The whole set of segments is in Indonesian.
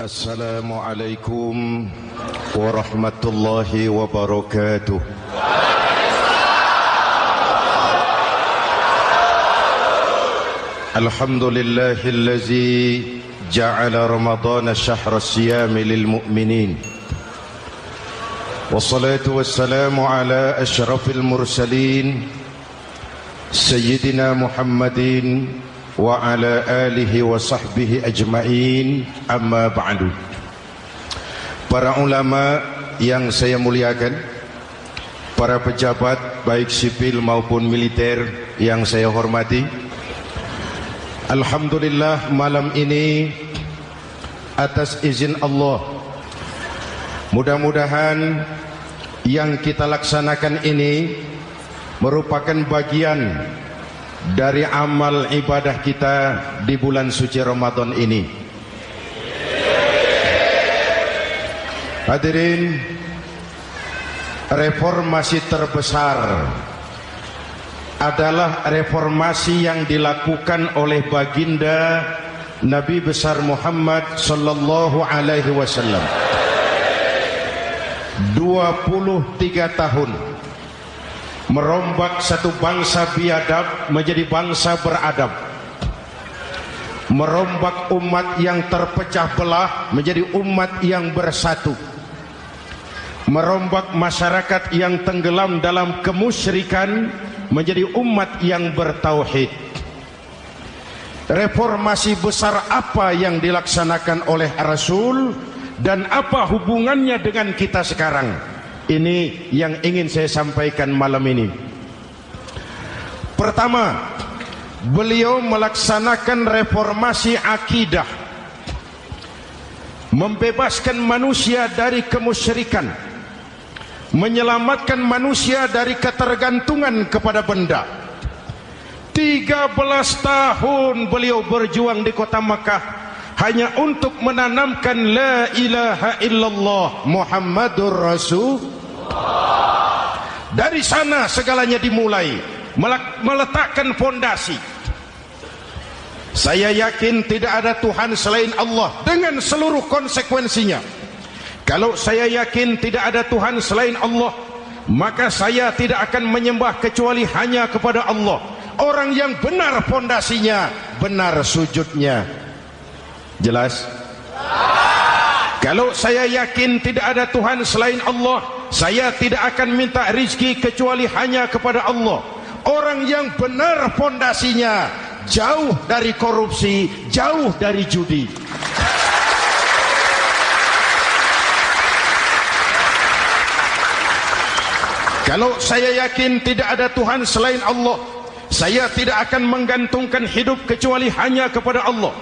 Assalamualaikum warahmatullahi wabarakatuh. Alhamdulillahillazi ja'ala Ramadhana syahra siyami lil mu'minin. Wassalatu wassalamu ala asyrafil mursalin Sayyidina Muhammadin wa ala alihi wa sahbihi ajma'in, amma ba'du. Para ulama yang saya muliakan, para pejabat baik sipil maupun militer yang saya hormati, alhamdulillah malam ini atas izin Allah, mudah-mudahan yang kita laksanakan ini merupakan bagian dari amal ibadah kita di bulan suci Ramadan ini. Hadirin, reformasi terbesar adalah reformasi yang dilakukan oleh baginda Nabi besar Muhammad sallallahu alaihi wasallam. 23 tahun merombak satu bangsa biadab menjadi bangsa beradab, merombak umat yang terpecah belah menjadi umat yang bersatu, merombak masyarakat yang tenggelam dalam kemusyrikan menjadi umat yang bertauhid. Reformasi besar apa yang dilaksanakan oleh Rasul dan apa hubungannya dengan kita sekarang? Ini yang ingin saya sampaikan malam ini. Pertama, beliau melaksanakan reformasi akidah, membebaskan manusia dari kemusyrikan, menyelamatkan manusia dari ketergantungan kepada benda. 13 tahun beliau berjuang di kota Makkah hanya untuk menanamkan la ilaha illallah Muhammadur Rasul. Dari sana segalanya dimulai, meletakkan fondasi. Saya yakin tidak ada Tuhan selain Allah dengan seluruh konsekuensinya. Kalau saya yakin tidak ada Tuhan selain Allah, maka saya tidak akan menyembah kecuali hanya kepada Allah. Orang yang benar fondasinya, benar sujudnya. Jelas? Kalau saya yakin tidak ada Tuhan selain Allah, saya tidak akan minta rizki kecuali hanya kepada Allah. Orang yang benar fondasinya, jauh dari korupsi, jauh dari judi. Kalau saya yakin tidak ada Tuhan selain Allah, saya tidak akan menggantungkan hidup kecuali hanya kepada Allah.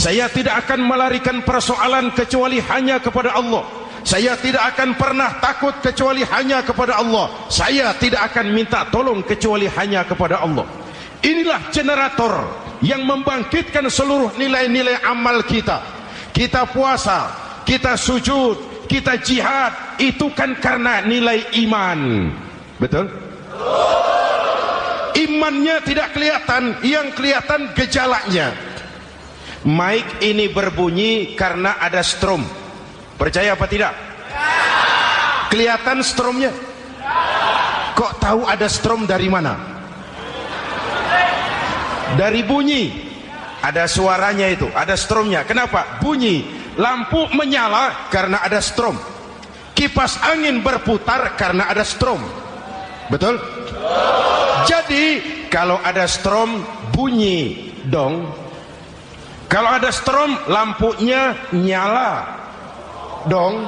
Saya tidak akan melarikan persoalan kecuali hanya kepada Allah. Saya tidak akan pernah takut kecuali hanya kepada Allah. Saya tidak akan minta tolong kecuali hanya kepada Allah. Inilah generator yang membangkitkan seluruh nilai-nilai amal kita. Kita puasa, kita sujud, kita jihad, itu kan karena nilai iman. Betul? Imannya tidak kelihatan, yang kelihatan gejalanya. Mic ini berbunyi karena ada strom. Percaya apa tidak? Kelihatan stromnya? Kok tahu ada strom dari mana? Dari bunyi. Ada suaranya itu, ada stromnya. Kenapa? Bunyi. Lampu menyala karena ada strom. Kipas angin berputar karena ada strom. Betul? Jadi kalau ada strom bunyi dong. Kalau ada strom lampunya nyala dong.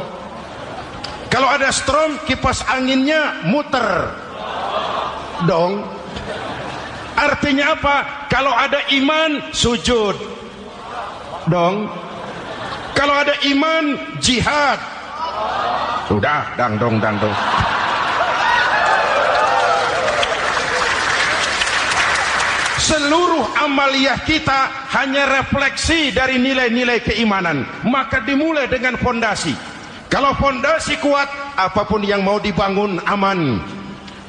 Kalau ada strom kipas anginnya muter dong. Artinya apa? Kalau ada iman sujud dong. Kalau ada iman jihad. Sudah dang dong. Seluruh amaliyah kita hanya refleksi dari nilai-nilai keimanan. Maka dimulai dengan fondasi. Kalau fondasi kuat, apapun yang mau dibangun aman.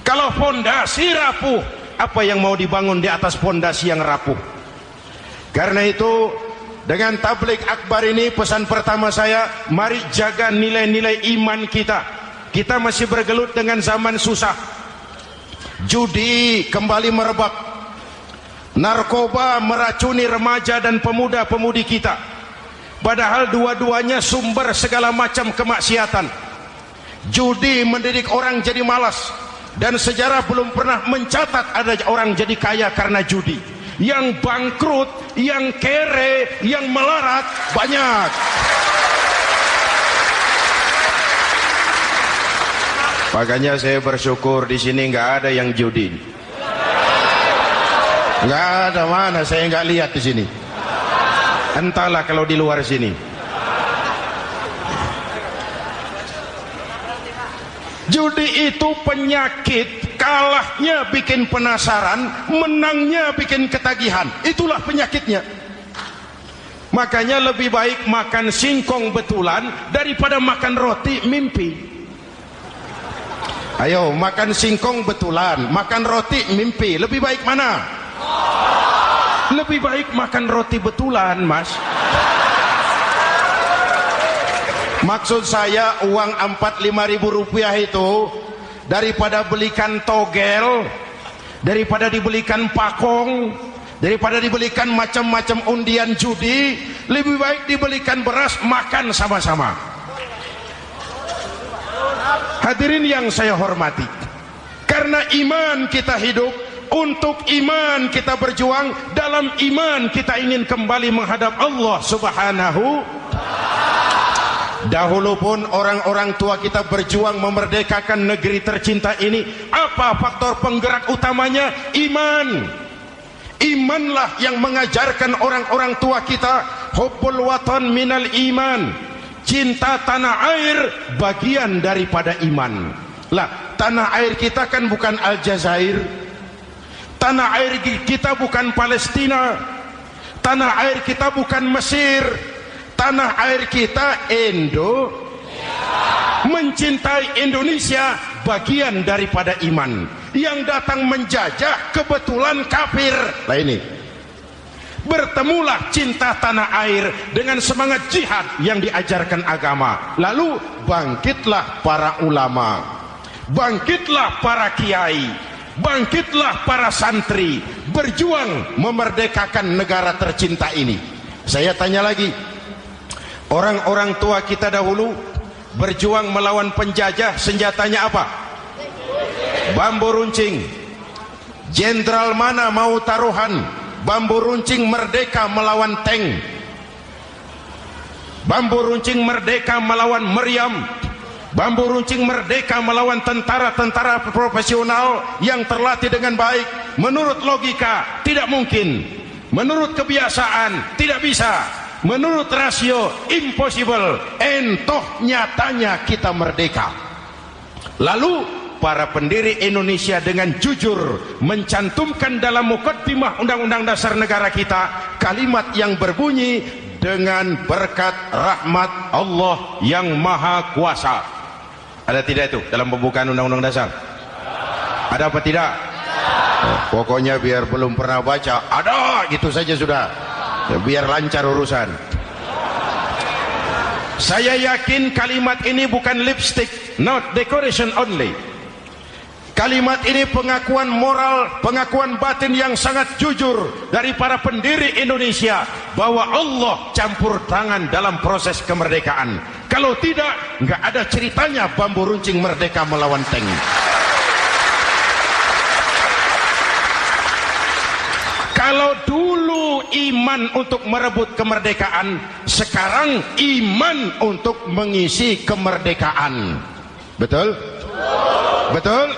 Kalau fondasi rapuh, apa yang mau dibangun di atas fondasi yang rapuh? Karena itu dengan tabligh akbar ini pesan pertama saya, mari jaga nilai-nilai iman kita. Kita masih bergelut dengan zaman susah. Judi kembali merebak. Narkoba meracuni remaja dan pemuda-pemudi kita. Padahal dua-duanya sumber segala macam kemaksiatan. Judi mendidik orang jadi malas. Dan sejarah belum pernah mencatat ada orang jadi kaya karena judi. Yang bangkrut, yang kere, yang melarat banyak. Makanya saya bersyukur di sini nggak ada yang judi. Nggak ada, mana saya nggak lihat di sini. Entahlah kalau di luar sini. Judi itu penyakit, kalahnya bikin penasaran, menangnya bikin ketagihan. Itulah penyakitnya. Makanya lebih baik makan singkong betulan daripada makan roti mimpi. Ayo, makan singkong betulan, makan roti mimpi, lebih baik mana? Lebih baik makan roti betulan, Mas. Maksud saya uang 4-5 ribu rupiah itu daripada belikan togel, daripada dibelikan pakong, daripada dibelikan macam-macam undian judi, lebih baik dibelikan beras, makan sama-sama. Hadirin yang saya hormati, karena iman kita hidup, untuk iman kita berjuang, dalam iman kita ingin kembali menghadap Allah Subhanahu. Dahulu pun orang-orang tua kita berjuang memerdekakan negeri tercinta ini. Apa faktor penggerak utamanya? Iman. Imanlah yang mengajarkan orang-orang tua kita, hubbul watan minal iman. Cinta tanah air bagian daripada iman. Lah, tanah air kita kan bukan Aljazair. Tanah air kita bukan Palestina. Tanah air kita bukan Mesir. Tanah air kita mencintai Indonesia bagian daripada iman. Yang datang menjajah kebetulan kafir. Lah ini, bertemulah cinta tanah air dengan semangat jihad yang diajarkan agama. Lalu bangkitlah para ulama, bangkitlah para kiai, bangkitlah para santri, berjuang memerdekakan negara tercinta ini. Saya tanya lagi, orang-orang tua kita dahulu berjuang melawan penjajah, senjatanya apa? Bambu runcing. Jenderal mana mau taruhan? Bambu runcing merdeka melawan tank. Bambu runcing merdeka melawan meriam. Bambu runcing merdeka melawan tentara-tentara profesional yang terlatih dengan baik. Menurut logika tidak mungkin. Menurut kebiasaan tidak bisa. Menurut rasio impossible. Entoh nyatanya kita merdeka. Lalu para pendiri Indonesia dengan jujur mencantumkan dalam mukaddimah Undang-Undang Dasar Negara kita kalimat yang berbunyi, dengan berkat rahmat Allah yang Maha Kuasa. Ada tidak itu dalam pembukaan Undang-Undang Dasar? Ada apa tidak? Pokoknya biar belum pernah baca, ada, gitu saja sudah. Ya, biar lancar urusan. Saya yakin kalimat ini bukan lipstick, not decoration only. Kalimat ini pengakuan moral, pengakuan batin yang sangat jujur dari para pendiri Indonesia bahwa Allah campur tangan dalam proses kemerdekaan. Kalau tidak, nggak ada ceritanya bambu runcing merdeka melawan tank. Kalau dulu iman untuk merebut kemerdekaan, sekarang iman untuk mengisi kemerdekaan. Betul? Betul?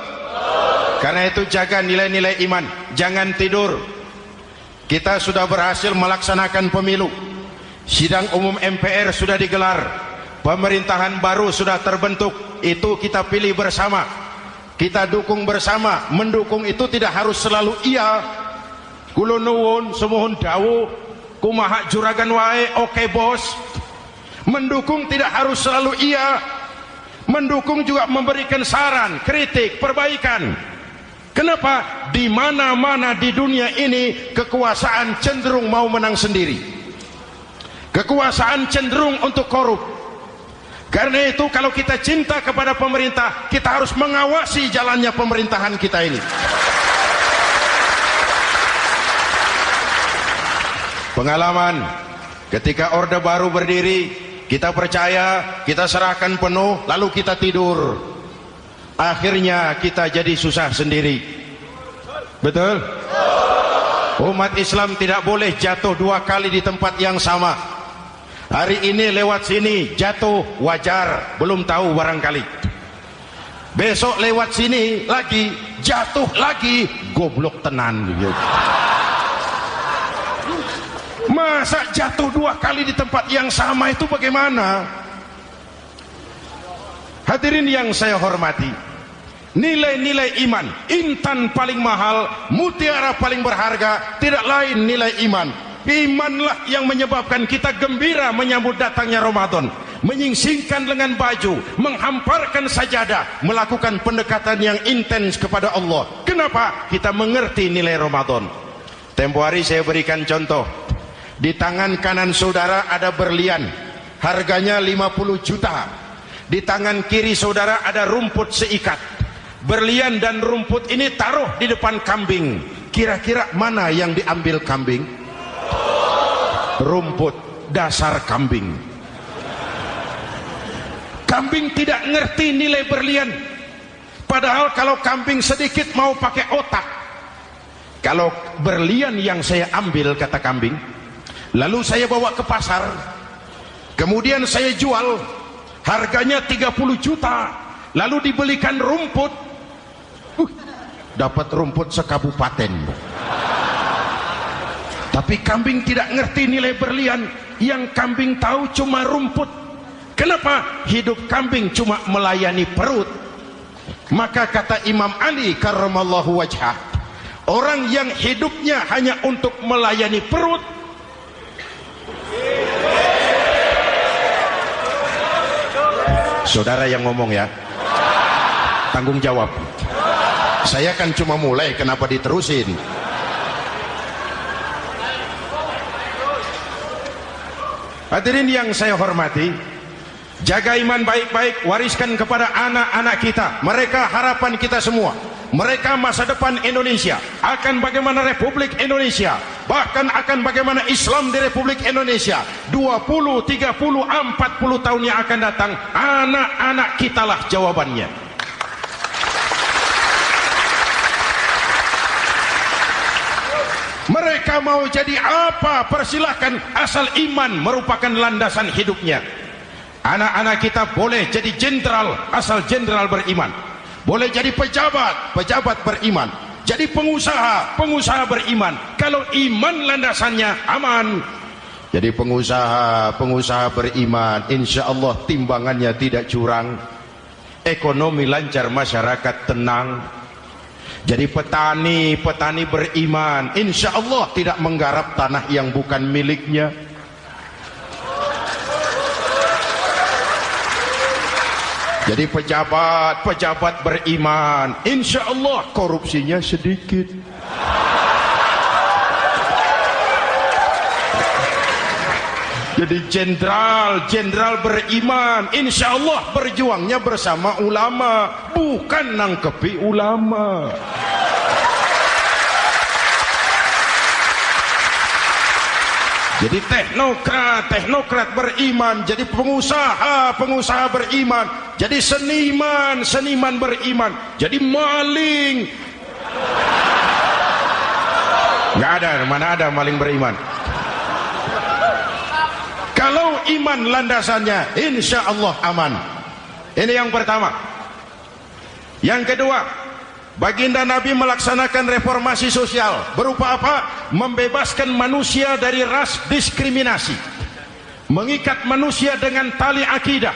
Karena itu jaga nilai-nilai iman, jangan tidur. Kita sudah berhasil melaksanakan pemilu. Sidang umum MPR sudah digelar. Pemerintahan baru sudah terbentuk. Itu kita pilih bersama. Kita dukung bersama. Mendukung itu tidak harus selalu iya. Kulo nuwun semohon dawu kumaha juragan wae, oke bos. Mendukung tidak harus selalu iya. Mendukung juga memberikan saran, kritik, perbaikan. Kenapa? Di mana-mana di dunia ini kekuasaan cenderung mau menang sendiri. Kekuasaan cenderung untuk korup. Karena itu kalau kita cinta kepada pemerintah, kita harus mengawasi jalannya pemerintahan kita ini. Pengalaman ketika Orde Baru berdiri, kita percaya, kita serahkan penuh, lalu kita tidur. Akhirnya kita jadi susah sendiri. Betul? Umat Islam tidak boleh jatuh dua kali di tempat yang sama. Hari ini lewat sini jatuh wajar, belum tahu barangkali. Besok lewat sini lagi jatuh lagi, goblok tenan. Masa jatuh dua kali di tempat yang sama itu bagaimana? Hadirin yang saya hormati, nilai-nilai iman, intan paling mahal, mutiara paling berharga, tidak lain nilai iman. Imanlah yang menyebabkan kita gembira menyambut datangnya Ramadan, menyingsingkan lengan baju, menghamparkan sajadah, melakukan pendekatan yang intens kepada Allah. Kenapa? Kita mengerti nilai Ramadan. Tempo hari saya berikan contoh. Di tangan kanan saudara ada berlian, harganya 50 juta. Di tangan kiri saudara ada rumput seikat. Berlian dan rumput ini taruh di depan kambing. Kira-kira mana yang diambil kambing? Rumput, dasar kambing. Kambing tidak ngerti nilai berlian. Padahal kalau kambing sedikit mau pakai otak. Kalau berlian yang saya ambil, kata kambing, lalu saya bawa ke pasar, kemudian saya jual, harganya 30 juta, lalu dibelikan rumput, dapat rumput sekabupaten. Tapi kambing tidak ngerti nilai berlian, yang kambing tahu cuma rumput. Kenapa? Hidup kambing cuma melayani perut. Maka kata Imam Ali karramallahu wajhah, orang yang hidupnya hanya untuk melayani perut, saudara yang ngomong ya, tanggung jawab. Saya kan cuma mulai, kenapa diterusin? Hadirin yang saya hormati, jaga iman baik-baik, wariskan kepada anak-anak kita. Mereka harapan kita semua. Mereka masa depan Indonesia. Akan bagaimana Republik Indonesia, bahkan akan bagaimana Islam di Republik Indonesia 20, 30, 40 tahun yang akan datang. Anak-anak kitalah jawabannya. Mereka mau jadi apa, persilahkan, asal iman merupakan landasan hidupnya. Anak-anak kita boleh jadi jenderal asal jenderal beriman, boleh jadi pejabat, pejabat beriman, jadi pengusaha, pengusaha beriman. Kalau iman landasannya aman. Jadi pengusaha, pengusaha beriman, insya Allah timbangannya tidak curang, ekonomi lancar, masyarakat tenang. Jadi petani, petani beriman, insya Allah tidak menggarap tanah yang bukan miliknya. Jadi pejabat, pejabat beriman, insya Allah korupsinya sedikit. Jadi jenderal, jenderal beriman, insya Allah berjuangnya bersama ulama, bukan nangkepi ulama. Jadi teknokrat, teknokrat beriman, jadi pengusaha, pengusaha beriman, jadi seniman, seniman beriman, jadi maling. Nggak ada, mana ada maling beriman. Kalau iman landasannya, insya Allah aman. Ini yang pertama. Yang kedua, baginda Nabi melaksanakan reformasi sosial. Berupa apa? Membebaskan manusia dari ras diskriminasi, mengikat manusia dengan tali akidah.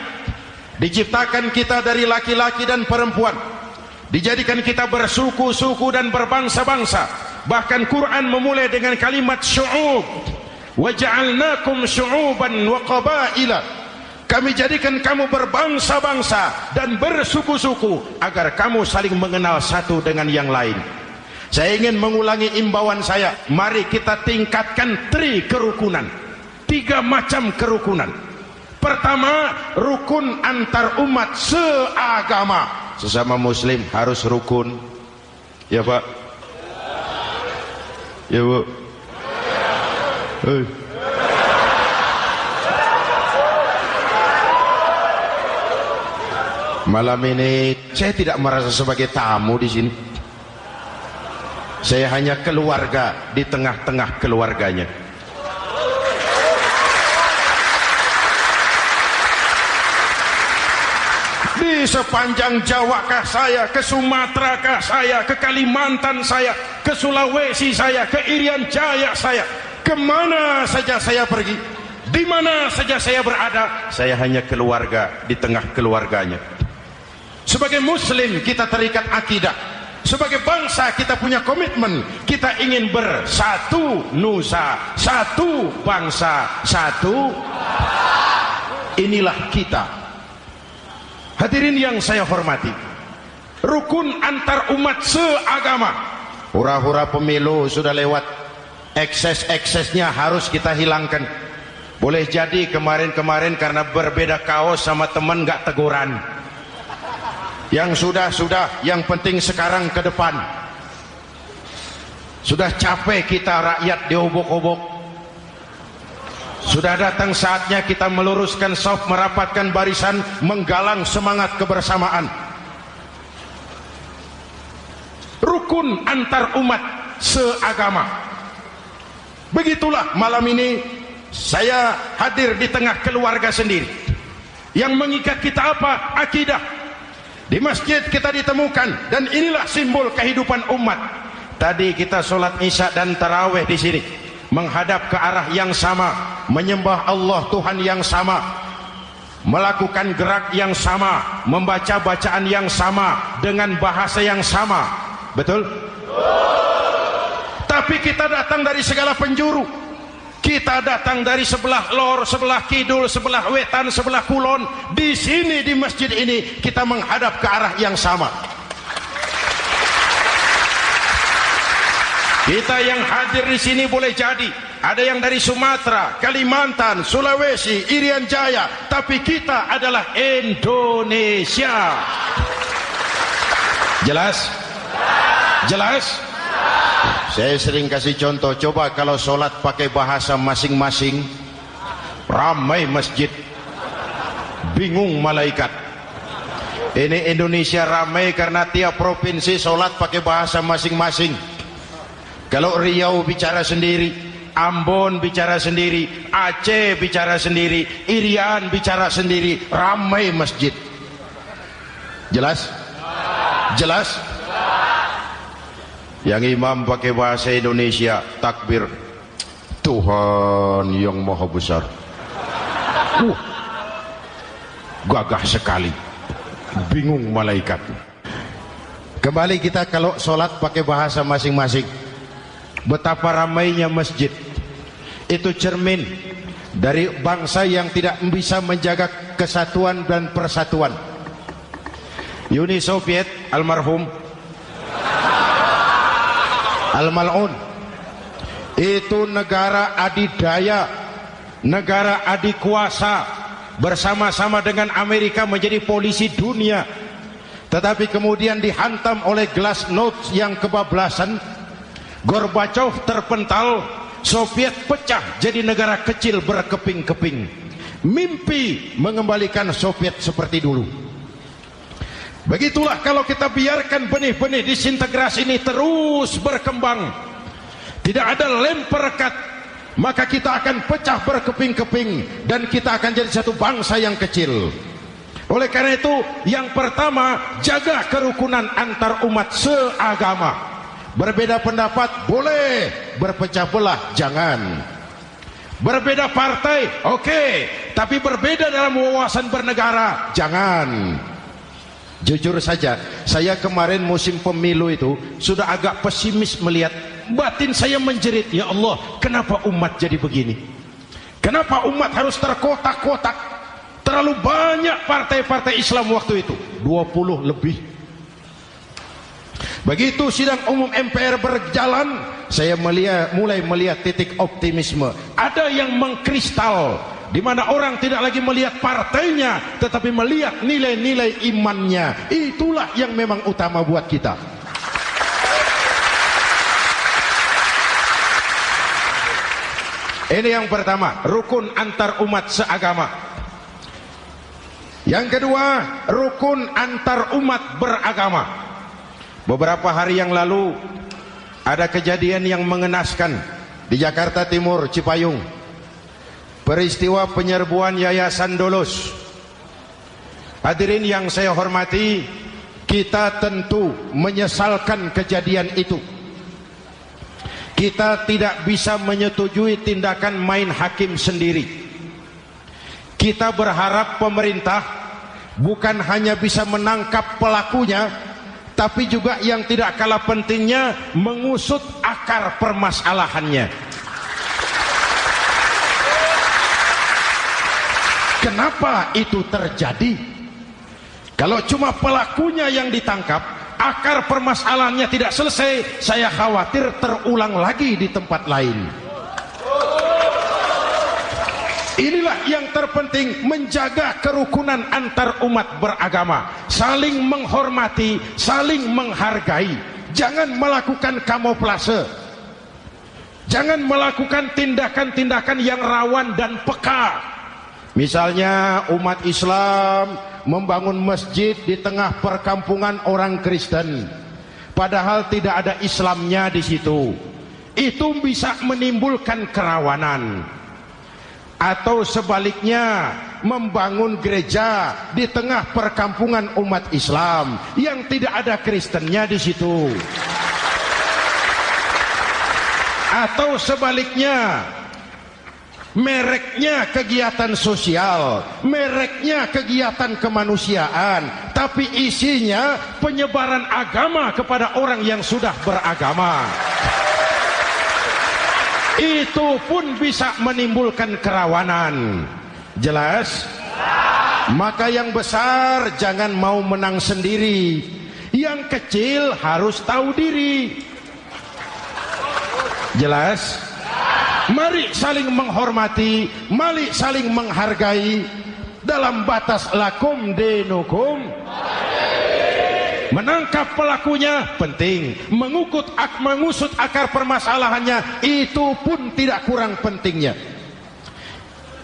Diciptakan kita dari laki-laki dan perempuan, dijadikan kita bersuku-suku dan berbangsa-bangsa. Bahkan Quran memulai dengan kalimat syu'ub, wa ja'alnakum syu'uban wa qabaila. Kami jadikan kamu berbangsa-bangsa dan bersuku-suku agar kamu saling mengenal satu dengan yang lain. Saya ingin mengulangi imbauan saya, mari kita tingkatkan tri kerukunan. 3 macam kerukunan. Pertama, rukun antar umat seagama. Sesama muslim harus rukun. Ya Pak? Ya Bu? Malam ini saya tidak merasa sebagai tamu di sini. Saya hanya keluarga di tengah-tengah keluarganya. Di sepanjang Jawa kah saya, ke Sumatera kah saya, ke Kalimantan saya, ke Sulawesi saya, ke Irian Jaya saya, kemana saja saya pergi, di mana saja saya berada, saya hanya keluarga di tengah keluarganya. Sebagai muslim kita terikat akidah. Sebagai bangsa kita punya komitmen. Kita ingin bersatu nusa, satu bangsa, satu. Inilah kita. Hadirin yang saya hormati, rukun antar umat seagama. Hura-hura pemilu sudah lewat, ekses-eksesnya harus kita hilangkan. Boleh jadi kemarin-kemarin karena berbeda kaos sama teman gak teguran. Yang sudah, yang penting sekarang ke depan. Sudah capek kita rakyat diobok-obok. Sudah datang saatnya kita meluruskan saf, merapatkan barisan, menggalang semangat kebersamaan. Rukun antar umat seagama. Begitulah malam ini saya hadir di tengah keluarga sendiri. Yang mengikat kita apa? Akidah. Di masjid kita ditemukan, dan inilah simbol kehidupan umat. Tadi kita sholat isya dan tarawih di sini, menghadap ke arah yang sama, menyembah Allah Tuhan yang sama, melakukan gerak yang sama, membaca bacaan yang sama, dengan bahasa yang sama. Betul? Tapi kita datang dari segala penjuru. Kita datang dari sebelah lor, sebelah kidul, sebelah wetan, sebelah kulon. Di sini di masjid ini kita menghadap ke arah yang sama. Kita yang hadir di sini boleh jadi ada yang dari Sumatera, Kalimantan, Sulawesi, Irian Jaya, tapi kita adalah Indonesia. Jelas? Jelas? Saya sering kasih contoh, coba kalau sholat pakai bahasa masing-masing, ramai masjid, bingung malaikat. Ini Indonesia ramai karena tiap provinsi sholat pakai bahasa masing-masing. Kalau Riau bicara sendiri, Ambon bicara sendiri, Aceh bicara sendiri, Irian bicara sendiri, ramai masjid. Jelas? Jelas? Yang imam pakai bahasa Indonesia, takbir, Tuhan yang maha besar. Gagah sekali, bingung malaikat. Kembali kita kalau sholat pakai bahasa masing-masing. Betapa ramainya masjid. Itu cermin dari bangsa yang tidak bisa menjaga kesatuan dan persatuan. Uni Soviet almarhum Al-Mal'un itu negara adidaya, negara adikuasa, bersama-sama dengan Amerika menjadi polisi dunia. Tetapi kemudian dihantam oleh glasnost yang kebablasan. Gorbachev terpental, Soviet pecah jadi negara kecil berkeping-keping. Mimpi mengembalikan Soviet seperti dulu. Begitulah kalau kita biarkan benih-benih disintegrasi ini terus berkembang, tidak ada lem perekat, maka kita akan pecah berkeping-keping dan kita akan jadi satu bangsa yang kecil. Oleh karena itu, yang pertama, jaga kerukunan antar umat seagama. Berbeda pendapat boleh, berpecah belah jangan. Berbeda partai oke, tapi berbeda dalam wawasan bernegara jangan. Jujur saja, saya kemarin musim pemilu itu sudah agak pesimis melihat. Batin saya menjerit, ya Allah, kenapa umat jadi begini? Kenapa umat harus terkotak-kotak? Terlalu banyak partai-partai Islam waktu itu, 20 lebih. Begitu sidang umum MPR berjalan, saya mulai melihat titik optimisme. Ada yang mengkristal, di mana orang tidak lagi melihat partainya, tetapi melihat nilai-nilai imannya. Itulah yang memang utama buat kita. Ini yang pertama, rukun antar umat seagama. Yang kedua, rukun antar umat beragama. Beberapa hari yang lalu ada kejadian yang mengenaskan di Jakarta Timur, Cipayung. Peristiwa penyerbuan Yayasan Dolos. Hadirin yang saya hormati, kita tentu menyesalkan kejadian itu. Kita tidak bisa menyetujui tindakan main hakim sendiri. Kita berharap pemerintah bukan hanya bisa menangkap pelakunya, tapi juga yang tidak kalah pentingnya mengusut akar permasalahannya. Kenapa itu terjadi? Kalau cuma pelakunya yang ditangkap, akar permasalahannya tidak selesai, saya khawatir terulang lagi di tempat lain. Inilah yang terpenting, menjaga kerukunan antar umat beragama, saling menghormati, saling menghargai. Jangan melakukan kamuflase, jangan melakukan tindakan-tindakan yang rawan dan peka. Misalnya umat Islam membangun masjid di tengah perkampungan orang Kristen, padahal tidak ada Islamnya di situ. Itu bisa menimbulkan kerawanan. Atau sebaliknya, membangun gereja di tengah perkampungan umat Islam yang tidak ada Kristennya di situ. Atau sebaliknya, mereknya kegiatan sosial, mereknya kegiatan kemanusiaan, tapi isinya penyebaran agama kepada orang yang sudah beragama. Itu pun bisa menimbulkan kerawanan. Jelas? Maka yang besar jangan mau menang sendiri, yang kecil harus tahu diri. Jelas? Mari saling menghormati, mari saling menghargai dalam batas lakum dinukum. Menangkap pelakunya penting, mengusut akar permasalahannya itu pun tidak kurang pentingnya.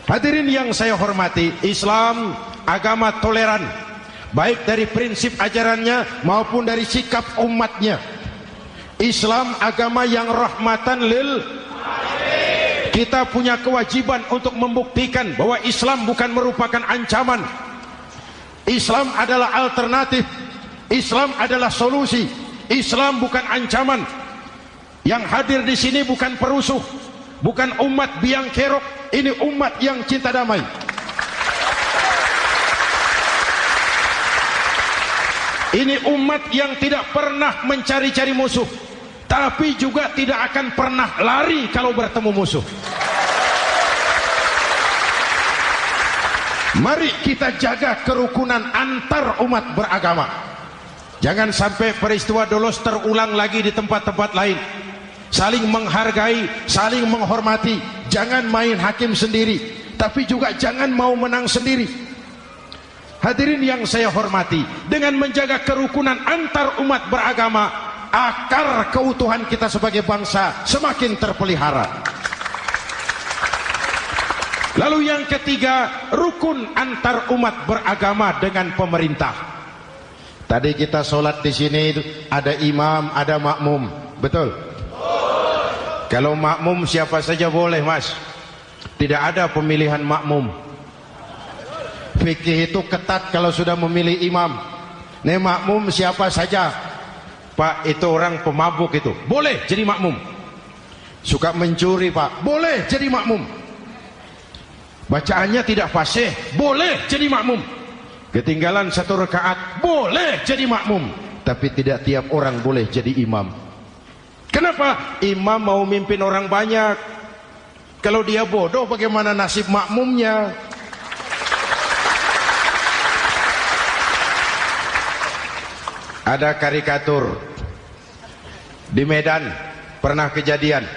Hadirin yang saya hormati, Islam agama toleran, baik dari prinsip ajarannya maupun dari sikap umatnya. Islam agama yang rahmatan lil alamin. Kita punya kewajiban untuk membuktikan bahwa Islam bukan merupakan ancaman. Islam adalah alternatif. Islam adalah solusi. Islam bukan ancaman. Yang hadir di sini bukan perusuh, bukan umat biang kerok. Ini umat yang cinta damai. Ini umat yang tidak pernah mencari-cari musuh, tapi juga tidak akan pernah lari kalau bertemu musuh. Mari kita jaga kerukunan antar umat beragama. Jangan sampai peristiwa Dolos terulang lagi di tempat-tempat lain. Saling menghargai, saling menghormati. Jangan main hakim sendiri, tapi juga jangan mau menang sendiri. Hadirin yang saya hormati, dengan menjaga kerukunan antar umat beragama, akar keutuhan kita sebagai bangsa semakin terpelihara. Lalu yang ketiga, rukun antar umat beragama dengan pemerintah. Tadi kita sholat di sini ada imam, ada makmum, betul? Kalau makmum siapa saja boleh, Mas. Tidak ada pemilihan makmum. Fikih itu ketat kalau sudah memilih imam. Nih makmum siapa saja. Pak, itu orang pemabuk itu, boleh jadi makmum. Suka mencuri, Pak, boleh jadi makmum. Bacaannya tidak fasih, boleh jadi makmum. Ketinggalan satu rakaat, boleh jadi makmum. Tapi tidak tiap orang boleh jadi imam. Kenapa? Imam mau mimpin orang banyak. Kalau dia bodoh, bagaimana nasib makmumnya? Ada karikatur Di Medan pernah kejadian,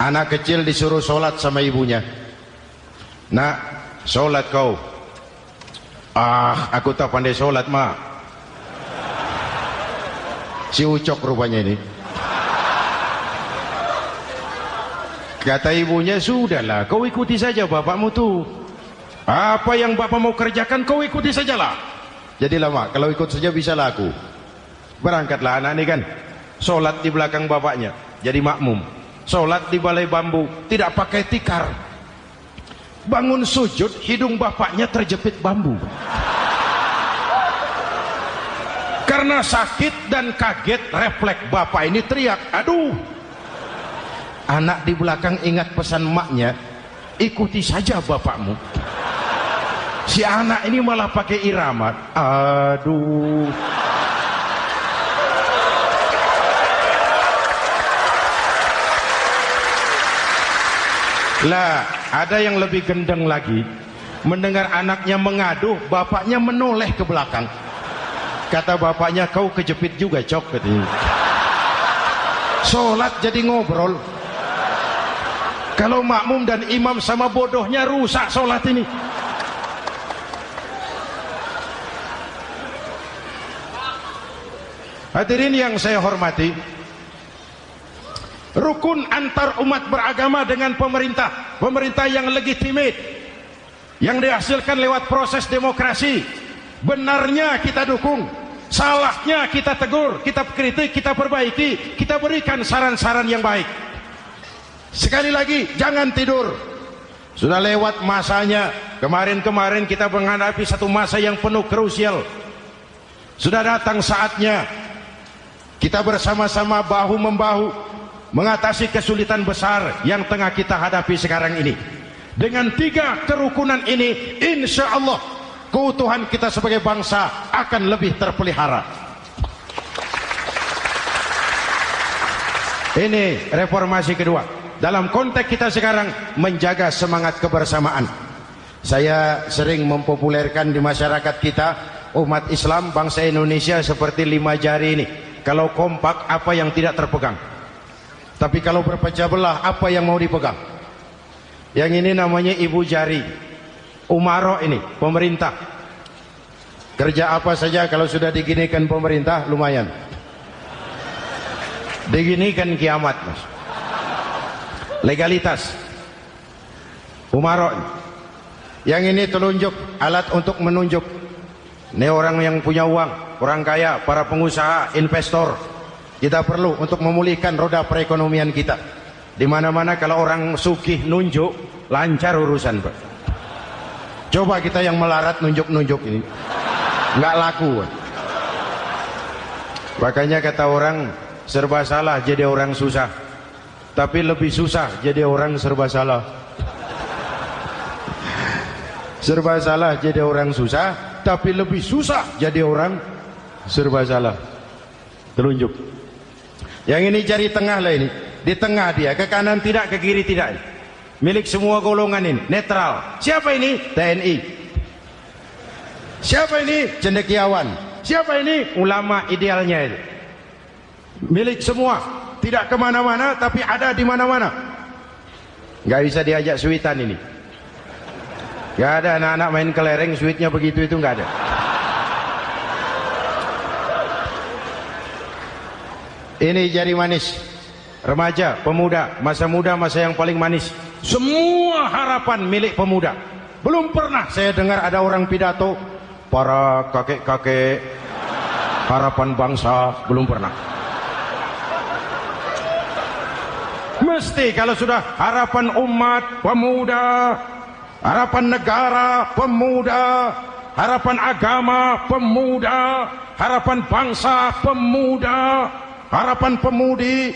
anak kecil disuruh sholat sama ibunya. Nak, sholat kau. Ah, aku tak pandai sholat, mak. Si Ucok rupanya ini. Kata ibunya, sudahlah, kau ikuti saja bapakmu tuh. Apa yang bapak mau kerjakan, kau ikuti sajalah. Jadilah mak, kalau ikut saja bisa laku. Berangkatlah anak ini kan, sholat di belakang bapaknya, jadi makmum. Sholat di balai bambu, tidak pakai tikar. Bangun sujud, hidung bapaknya terjepit bambu. Karena sakit dan kaget, refleks bapak ini teriak, aduh. Anak di belakang ingat pesan maknya, ikuti saja bapakmu. Si anak ini malah pakai irama, aduh. Lah, ada yang lebih gendeng lagi. Mendengar anaknya mengadu, bapaknya menoleh ke belakang. Kata bapaknya, kau kejepit juga, Cok, katanya. Sholat jadi ngobrol. Kalau makmum dan imam sama bodohnya, rusak sholat ini. Hadirin yang saya hormati, rukun antar umat beragama dengan pemerintah, pemerintah yang legitimate, yang dihasilkan lewat proses demokrasi, benarnya kita dukung, salahnya kita tegur, kita kritik, kita perbaiki, kita berikan saran-saran yang baik. Sekali lagi, jangan tidur. Sudah lewat masanya. Kemarin-kemarin kita menghadapi satu masa yang penuh krusial. Sudah datang saatnya kita bersama-sama bahu-membahu mengatasi kesulitan besar yang tengah kita hadapi sekarang ini. Dengan 3 kerukunan ini, insya Allah keutuhan kita sebagai bangsa akan lebih terpelihara. Ini reformasi kedua. Dalam konteks kita sekarang, menjaga semangat kebersamaan. Saya sering mempopulerkan di masyarakat kita, umat Islam, bangsa Indonesia seperti 5 jari ini. Kalau kompak, apa yang tidak terpegang? Tapi kalau berpecah belah, apa yang mau dipegang? Yang ini namanya ibu jari. Umaro ini, pemerintah. Kerja apa saja kalau sudah diginikan pemerintah, lumayan. Diginikan kiamat, Mas. Legalitas. Umaro. Yang ini telunjuk, alat untuk menunjuk. Ini orang yang punya uang, orang kaya, para pengusaha, investor. Kita perlu untuk memulihkan roda perekonomian kita. Di mana-mana kalau orang sugih nunjuk, lancar urusan, Pak. Coba kita yang melarat nunjuk-nunjuk ini, nggak laku. Makanya kata orang, serba salah jadi orang susah. Tapi lebih susah jadi orang serba salah. Serba salah jadi orang susah, tapi lebih susah jadi orang serba salah. Telunjuk. Yang ini jari tengah lah ini. Di tengah dia, ke kanan tidak, ke kiri tidak. Milik semua golongan ini, netral. Siapa ini? TNI. Siapa ini? Cendekiawan. Siapa ini? Ulama idealnya itu. Milik semua. Tidak kemana-mana, tapi ada di mana-mana. Nggak bisa diajak suitan ini. Nggak ada anak-anak main kelereng, suitnya begitu itu nggak ada. Ini jari manis. Remaja, pemuda, masa muda, masa yang paling manis. Semua harapan milik pemuda. Belum pernah saya dengar ada orang pidato, para kakek-kakek, harapan bangsa, belum pernah. Mesti kalau sudah harapan umat, pemuda, harapan negara, pemuda, harapan agama, pemuda, harapan bangsa, pemuda, harapan pemudi.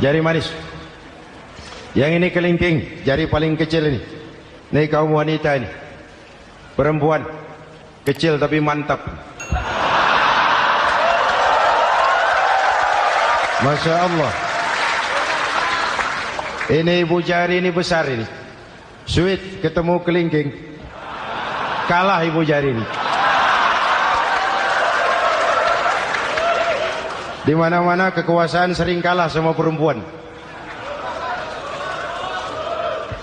Jari manis. Yang ini kelingking, jari paling kecil ini. Ini kaum wanita ini. Perempuan kecil tapi mantap. Masya Allah. Ini ibu jari ini besar ini. Sweet ketemu kelingking. Kalah ibu jari ini. Di mana-mana kekuasaan sering kalah sama perempuan.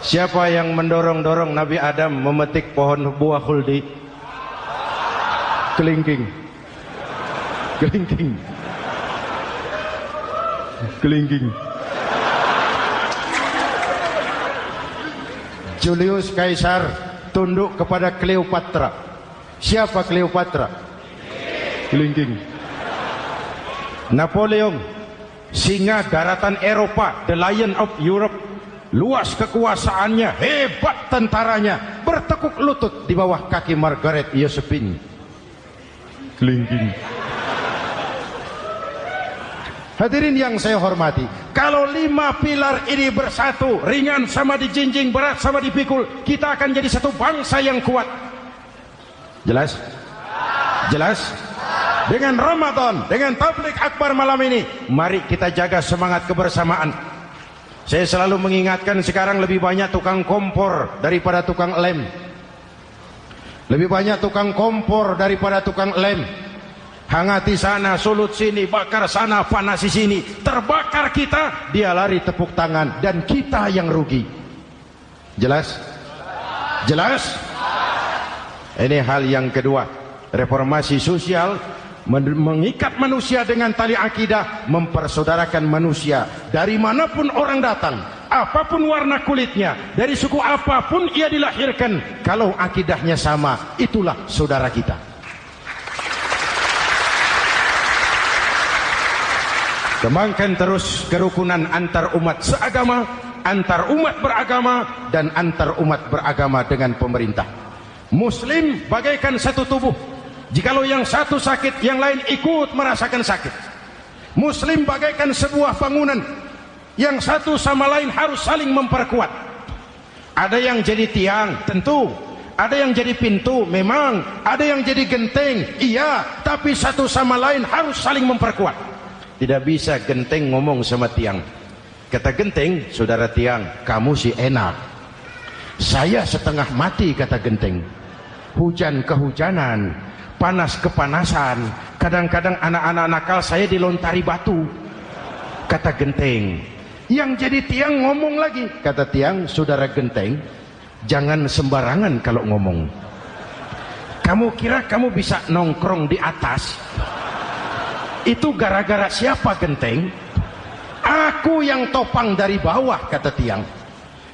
Siapa yang mendorong-dorong Nabi Adam memetik pohon buah khuldi? Kelingking. Kelingking. Kelingking. Julius Caesar tunduk kepada Cleopatra. Siapa Cleopatra? Kelingking. Napoleon, singa daratan Eropa, the Lion of Europe, luas kekuasaannya, hebat tentaranya, bertekuk lutut di bawah kaki Margaret Josephine. Kelingking. Hadirin yang saya hormati, kalau 5 pilar ini bersatu, ringan sama dijinjing, berat sama dipikul, kita akan jadi satu bangsa yang kuat. Jelas? Jelas? Dengan Ramadan, dengan tabligh akbar malam ini, mari kita jaga semangat kebersamaan. Saya selalu mengingatkan, sekarang lebih banyak tukang kompor daripada tukang lem. Lebih banyak tukang kompor daripada tukang lem. Hangati sana, sulut sini, bakar sana, panasi sini. Terbakar kita, dia lari tepuk tangan, dan kita yang rugi. Jelas? Jelas? Ini hal yang kedua. Reformasi sosial mengikat manusia dengan tali akidah, mempersaudarakan manusia dari manapun orang datang, apapun warna kulitnya, dari suku apapun ia dilahirkan, kalau akidahnya sama, itulah saudara kita. Kembangkan terus kerukunan antar umat seagama, antar umat beragama, dan antar umat beragama dengan pemerintah. Muslim bagaikan satu tubuh. Jikalau yang satu sakit, yang lain ikut merasakan sakit. Muslim bagaikan sebuah bangunan, yang satu sama lain harus saling memperkuat. Ada yang jadi tiang, tentu. Ada yang jadi pintu, memang. Ada yang jadi genteng, iya. Tapi satu sama lain harus saling memperkuat. Tidak bisa genteng ngomong sama tiang. Kata genteng, saudara tiang, kamu sih enak. Saya setengah mati, kata genteng. Hujan kehujanan, panas kepanasan, kadang-kadang anak-anak nakal saya dilontari batu, kata genteng. Yang jadi tiang ngomong lagi, kata tiang, saudara genteng, jangan sembarangan kalau ngomong. Kamu kira kamu bisa nongkrong di atas? Itu gara-gara siapa, genteng? Aku yang topang dari bawah, kata tiang.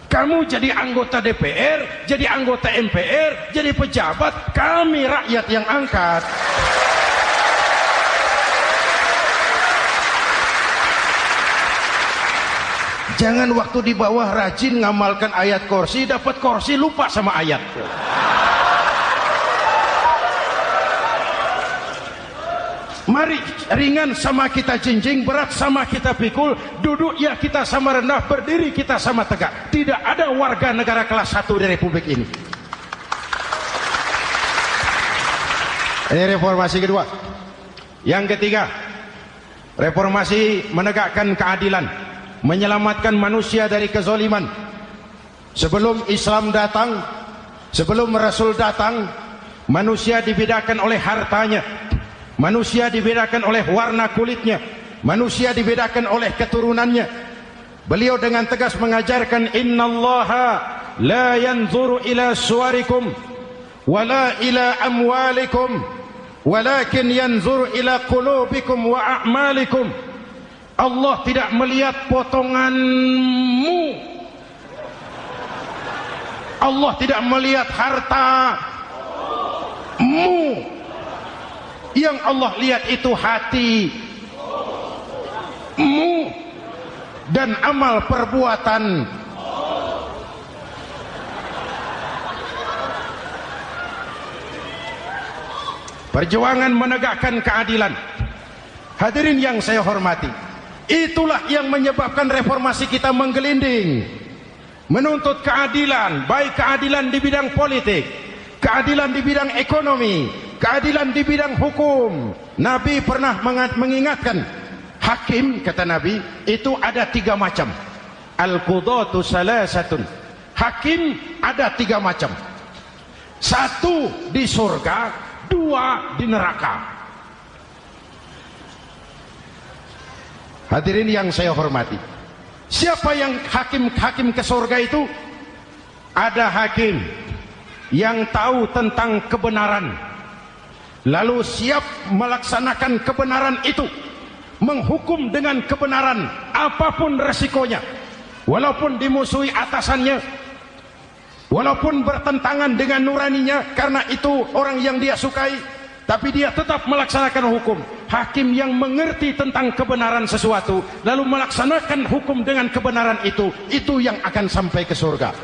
Kamu jadi anggota DPR, jadi anggota MPR, jadi pejabat, kami rakyat yang angkat. Jangan waktu di bawah rajin ngamalkan ayat kursi, dapat kursi lupa sama ayat. Mari ringan sama kita jinjing, berat sama kita pikul, duduk ya kita sama rendah, berdiri kita sama tegak. Tidak ada warga negara kelas 1 di Republik ini. Ini reformasi kedua. Yang ketiga, reformasi menegakkan keadilan, menyelamatkan manusia dari kezaliman. Sebelum Islam datang, sebelum Rasul datang, manusia dibedakan oleh hartanya, manusia dibedakan oleh warna kulitnya, manusia dibedakan oleh keturunannya. Beliau dengan tegas mengajarkan, innallaha la yanzuru ila suwarikum wala ila amwalikum walakin yanzuru ila qulubikum wa a'malikum. Allah tidak melihat potonganmu, Allah tidak melihat hartamu. Yang Allah lihat itu hatimu dan amal perbuatan. Perjuangan menegakkan keadilan. Hadirin yang saya hormati, itulah yang menyebabkan reformasi kita menggelinding, menuntut keadilan, baik keadilan di bidang politik, keadilan di bidang ekonomi, keadilan di bidang hukum. Nabi pernah mengingatkan, hakim, kata Nabi, itu ada 3 macam. Al-qudatu salasatun. Hakim ada 3 macam. 1 di surga, 2 di neraka. Hadirin yang saya hormati, siapa yang hakim ke surga itu? Ada hakim yang tahu tentang kebenaran, lalu siap melaksanakan kebenaran itu, menghukum dengan kebenaran apapun resikonya, walaupun dimusuhi atasannya, walaupun bertentangan dengan nuraninya, karena itu orang yang dia sukai, tapi dia tetap melaksanakan hukum. Hakim yang mengerti tentang kebenaran sesuatu lalu melaksanakan hukum dengan kebenaran itu yang akan sampai ke surga.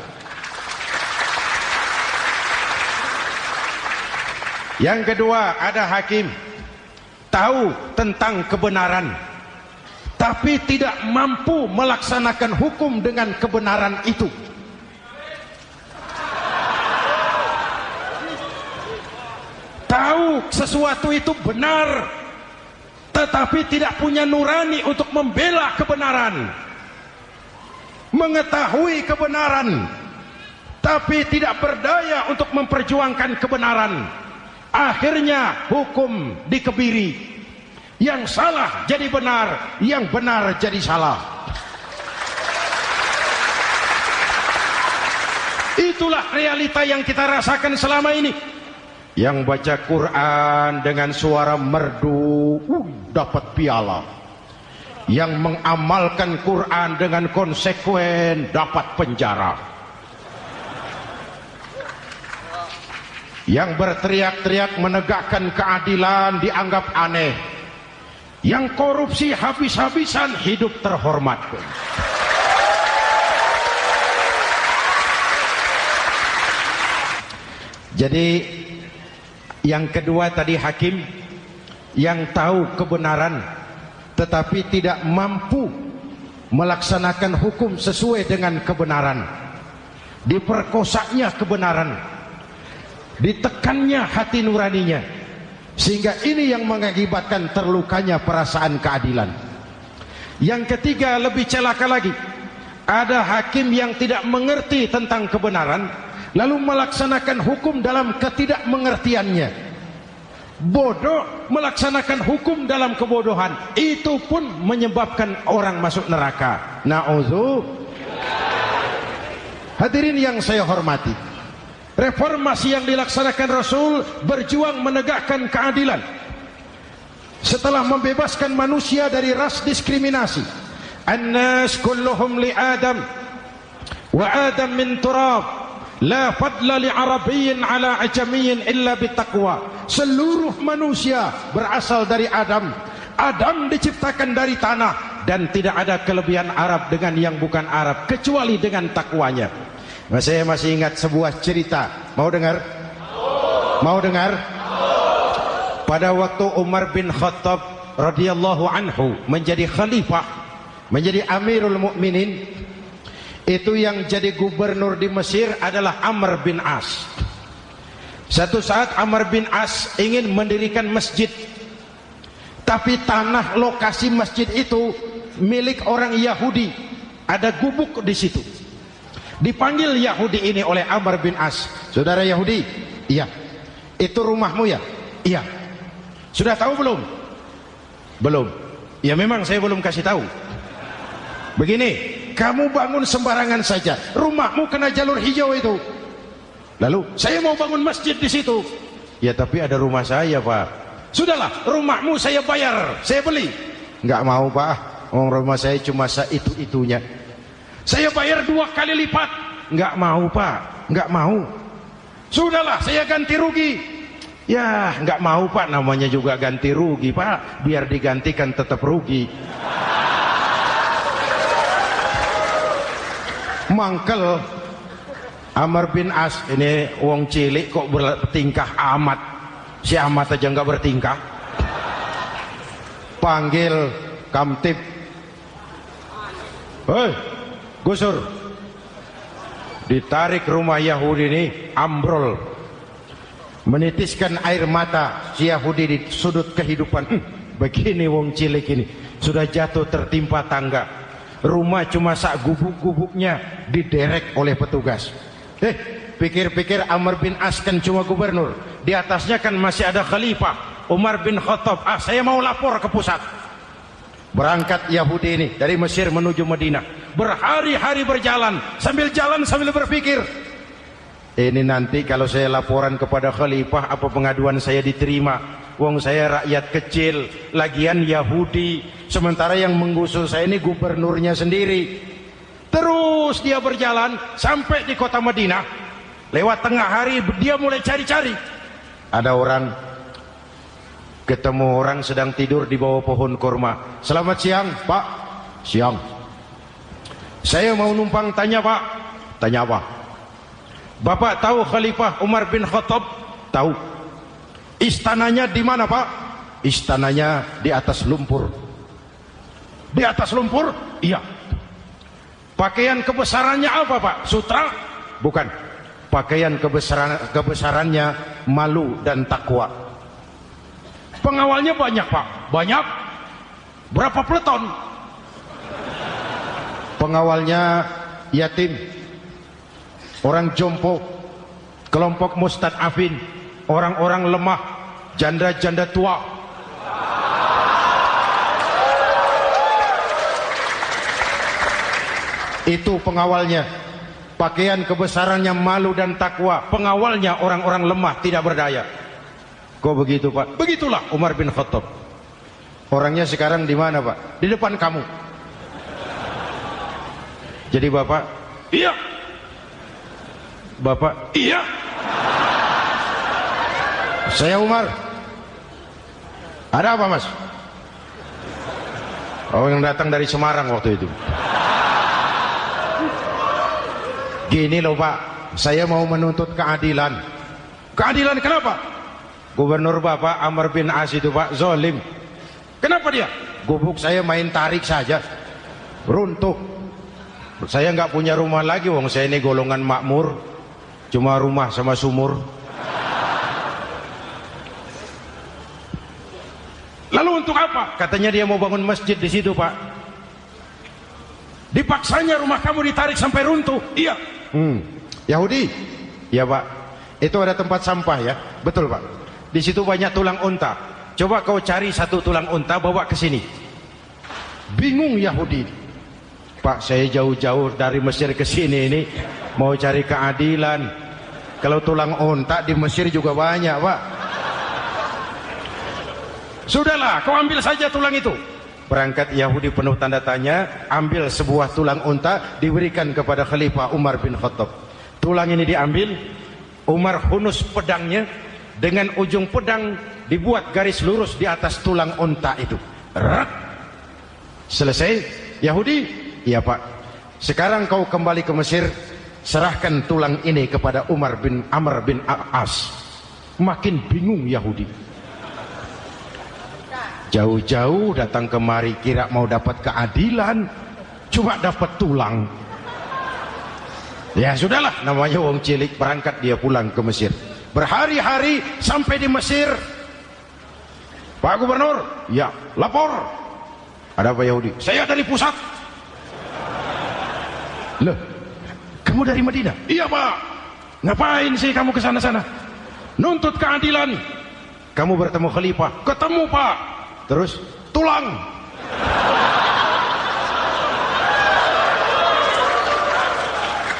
Yang kedua, ada hakim tahu tentang kebenaran tapi tidak mampu melaksanakan hukum dengan kebenaran itu. Tahu sesuatu itu benar tetapi tidak punya nurani untuk membela kebenaran. Mengetahui kebenaran tapi tidak berdaya untuk memperjuangkan kebenaran. Akhirnya hukum dikebiri. Yang salah jadi benar, yang benar jadi salah. Itulah realita yang kita rasakan selama ini. Yang baca Quran dengan suara merdu dapat piala. Yang mengamalkan Quran dengan konsekuen dapat penjara. Yang berteriak-teriak menegakkan keadilan dianggap aneh. Yang korupsi habis-habisan hidup terhormat. Jadi yang kedua tadi hakim yang tahu kebenaran tetapi tidak mampu melaksanakan hukum sesuai dengan kebenaran. Diperkosanya kebenaran, ditekannya hati nuraninya, sehingga ini yang mengakibatkan terlukanya perasaan keadilan. Yang ketiga lebih celaka lagi, ada hakim yang tidak mengerti tentang kebenaran lalu melaksanakan hukum dalam ketidakmengertiannya. Bodoh melaksanakan hukum dalam kebodohan, itu pun menyebabkan orang masuk neraka. Na'udzubillah. Hadirin yang saya hormati, reformasi yang dilaksanakan Rasul berjuang menegakkan keadilan setelah membebaskan manusia dari ras diskriminasi. An-nas kulluhum li Adam wa Adam min turab. La fadla li Arabiyyin ala ajamiyyin illa bitaqwa. Seluruh manusia berasal dari Adam. Adam diciptakan dari tanah dan tidak ada kelebihan Arab dengan yang bukan Arab kecuali dengan takwanya. Saya masih ingat sebuah cerita. Mau dengar? Mau dengar? Pada waktu Umar bin Khattab radhiyallahu anhu menjadi khalifah, menjadi Amirul Mukminin, itu yang jadi gubernur di Mesir adalah Amr bin As. Satu saat Amr bin As ingin mendirikan masjid, tapi tanah lokasi masjid itu milik orang Yahudi. Ada gubuk di situ. Dipanggil Yahudi ini oleh Amr bin As. Saudara Yahudi, iya. Itu rumahmu ya? Iya. Sudah tahu belum? Belum. Ya memang saya belum kasih tahu. Begini, kamu bangun sembarangan saja, rumahmu kena jalur hijau itu. Lalu saya mau bangun masjid di situ. Ya tapi ada rumah saya, Pak. Sudahlah, rumahmu saya bayar, saya beli. Enggak mau, Pak. Rumah saya cuma itu-itunya. Saya bayar 2 kali lipat. Enggak mau, Pak. Enggak mau. Sudahlah, saya ganti rugi. Ya, enggak mau, Pak. Namanya juga ganti rugi, Pak. Biar digantikan tetap rugi. Mangkel Amr bin As ini wong cilik kok bertingkah amat. Si amat aja enggak bertingkah. Panggil kamtib. Hei, gusur. Ditarik rumah Yahudi ini, ambrol. Menitiskan air mata si Yahudi di sudut kehidupan. Begini wong cilik ini sudah jatuh tertimpa tangga. Rumah cuma sak gubuk-gubuknya diderek oleh petugas. Pikir-pikir Amr bin As kan cuma gubernur, di atasnya kan masih ada khalifah Umar bin Khattab. Saya mau lapor ke pusat. Berangkat Yahudi ini dari Mesir menuju Madinah, berhari-hari berjalan sambil berpikir, ini nanti kalau saya laporan kepada khalifah, apa pengaduan saya diterima? Wong saya rakyat kecil, lagian Yahudi, sementara yang menggusur saya ini gubernurnya sendiri. Terus dia berjalan sampai di kota Madinah. Lewat tengah hari dia mulai cari-cari. Ada orang, ketemu orang sedang tidur di bawah pohon kurma. Selamat siang Pak. Siang. Saya mau numpang tanya Pak. Tanya apa? Bapak tahu Khalifah Umar bin Khattab? Tahu. Istananya di mana Pak? Istananya di atas lumpur. Di atas lumpur? Iya. Pakaian kebesarannya apa Pak? Sutra? Bukan. Pakaian kebesarannya malu dan takwa. Pengawalnya banyak Pak? Banyak. Berapa peleton? Pengawalnya yatim, orang jompo, kelompok mustad'afin, orang-orang lemah, janda-janda tua. Itu pengawalnya. Pakaian kebesarannya malu dan takwa. Pengawalnya orang-orang lemah, tidak berdaya. Kok begitu Pak? Begitulah Umar bin Khattab. Orangnya sekarang di mana Pak? Di depan kamu. Jadi Bapak? Iya. Bapak? Iya. Saya Umar. Ada apa Mas? Oh, yang datang dari Semarang waktu itu. Gini loh Pak, saya mau menuntut keadilan. Keadilan kenapa? Gubernur Bapak Amr bin As itu Pak zalim. Kenapa dia? Gubuk saya main tarik saja, runtuh. Saya nggak punya rumah lagi, wong saya ini golongan makmur, cuma rumah sama sumur. Lalu untuk apa? Katanya dia mau bangun masjid di situ Pak. Dipaksanya rumah kamu ditarik sampai runtuh. Iya. Yahudi? Ya Pak. Itu ada tempat sampah ya? Betul Pak. Di situ banyak tulang unta. Coba kau cari satu tulang unta bawa ke sini. Bingung Yahudi. Pak, saya jauh-jauh dari Mesir ke sini ini mau cari keadilan. Kalau tulang unta di Mesir juga banyak Pak. Sudahlah, kau ambil saja tulang itu. Berangkat Yahudi penuh tanda tanya, ambil sebuah tulang unta, diberikan kepada Khalifah Umar bin Khattab. Tulang ini diambil, Umar hunus pedangnya, dengan ujung pedang dibuat garis lurus di atas tulang unta itu. Rak. Selesai. Yahudi? Iya Pak. Sekarang kau kembali ke Mesir, serahkan tulang ini kepada Umar bin Amr bin As. Makin bingung Yahudi. Jauh-jauh datang kemari kira mau dapat keadilan, cuma dapat tulang. Ya sudahlah, namanya wong cilik, berangkat dia pulang ke Mesir. Berhari-hari sampai di Mesir. Pak Gubernur, ya lapor. Ada apa Yahudi? Saya dari pusat. Loh, kamu dari Madinah? Iya Pak. Ngapain sih kamu ke sana-sana? Nuntut keadilan. Kamu bertemu Khalifah? Ketemu Pak. Terus tulang.